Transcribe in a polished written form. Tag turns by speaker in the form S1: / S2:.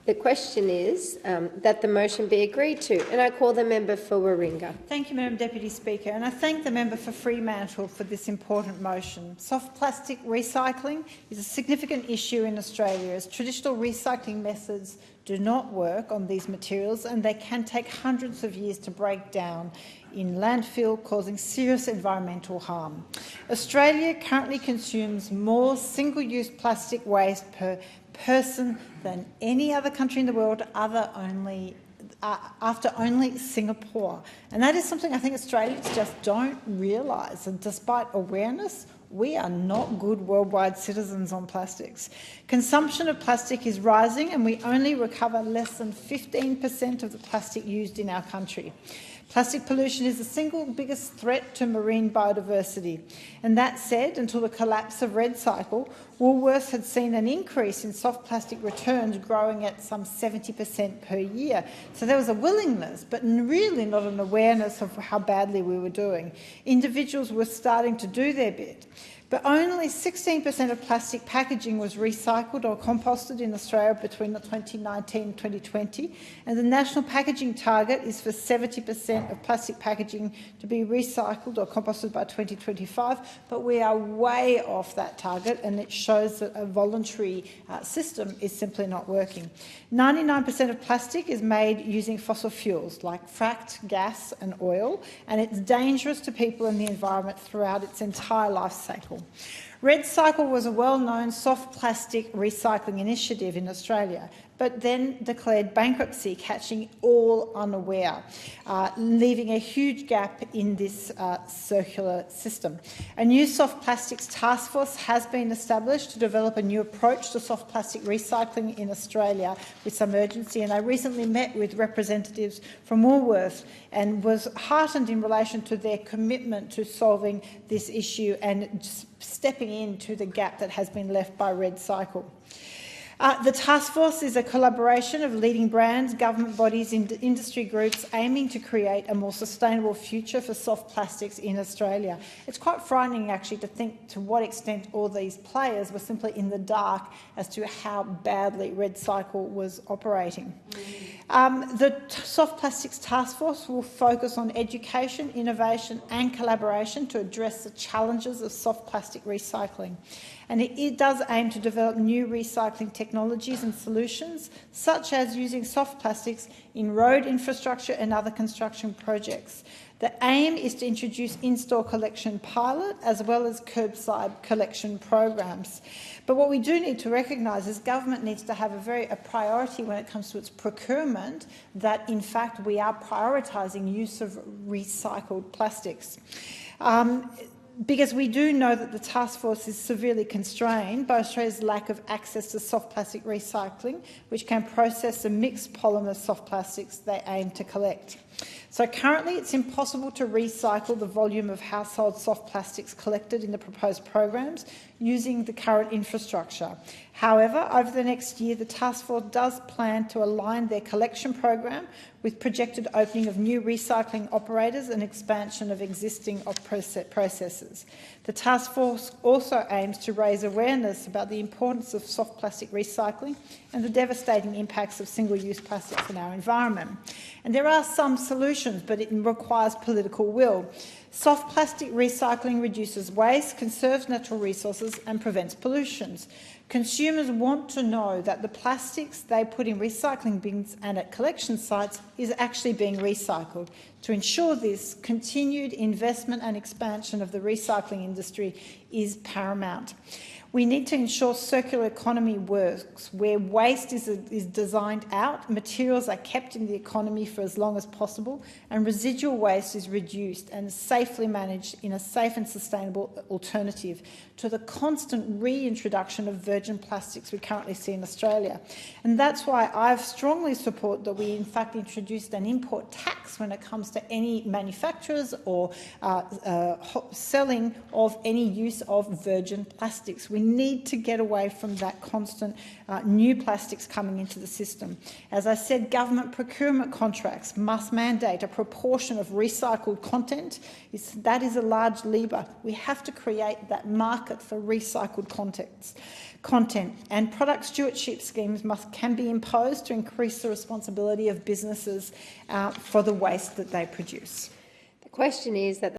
S1: The question is that the motion be agreed to, and I call the member for Warringah.
S2: Thank you, Madam Deputy Speaker, and I thank the member for Fremantle for this important motion. Soft plastic recycling is a significant issue in Australia, as traditional recycling methods do not work on these materials and they can take hundreds of years to break down in landfill, causing serious environmental harm. Australia currently consumes more single-use plastic waste per person than any other country in the world after only Singapore. And that is something I think Australians just don't realise. And despite awareness, we are not good worldwide citizens on plastics. Consumption of plastic is rising and we only recover less than 15% of the plastic used in our country. Plastic pollution is the single biggest threat to marine biodiversity. And that said, until the collapse of RedCycle, Woolworths had seen an increase in soft plastic returns growing at some 70% per year. So there was a willingness, but really not an awareness of how badly we were doing. Individuals were starting to do their bit. But only 16% of plastic packaging was recycled or composted in Australia between 2019 and 2020, and the national packaging target is for 70% of plastic packaging to be recycled or composted by 2025, but we are way off that target, and it shows that a voluntary system is simply not working. 99% of plastic is made using fossil fuels like fracked gas and oil, and it's dangerous to people and the environment throughout its entire life cycle. RedCycle was a well-known soft plastic recycling initiative in Australia, but then declared bankruptcy, catching all unaware, leaving a huge gap in this circular system. A new soft plastics task force has been established to develop a new approach to soft plastic recycling in Australia with some urgency, and I recently met with representatives from Woolworths and was heartened in relation to their commitment to solving this issue and stepping into the gap that has been left by RedCycle. The task force is a collaboration of leading brands, government bodies and industry groups aiming to create a more sustainable future for soft plastics in Australia. It's quite frightening actually to think to what extent all these players were simply in the dark as to how badly RedCycle was operating. The Soft Plastics Task Force will focus on education, innovation and collaboration to address the challenges of soft plastic recycling. And it does aim to develop new recycling technologies and solutions, such as using soft plastics in road infrastructure and other construction projects. The aim is to introduce in-store collection pilot as well as curbside collection programs. But what we do need to recognise is government needs to have a priority when it comes to its procurement, that in fact we are prioritising use of recycled plastics. Because we do know that the task force is severely constrained by Australia's lack of access to soft plastic recycling, which can process the mixed polymer soft plastics they aim to collect. So currently it's impossible to recycle the volume of household soft plastics collected in the proposed programs using the current infrastructure. However, over the next year, the task force does plan to align their collection program with projected opening of new recycling operators and expansion of existing processes. The task force also aims to raise awareness about the importance of soft plastic recycling and the devastating impacts of single-use plastics in our environment. And there are some solutions, but it requires political will. Soft plastic recycling reduces waste, conserves natural resources and prevents pollutions. Consumers want to know that the plastics they put in recycling bins and at collection sites is actually being recycled. To ensure this, continued investment and expansion of the recycling industry is paramount. We need to ensure circular economy works, where waste is designed out, materials are kept in the economy for as long as possible, and residual waste is reduced and safely managed in a safe and sustainable alternative to the constant reintroduction of virgin plastics we currently see in Australia. And that's why I strongly support that we in fact introduced an import tax when it comes to any manufacturers or selling of any use of virgin plastics. We need to get away from that constant new plastics coming into the system. As I said, government procurement contracts must mandate a proportion of recycled content. That is a large lever. We have to create that market for recycled contents. content, and product stewardship schemes can be imposed to increase the responsibility of businesses for the waste that they produce.
S1: The question is that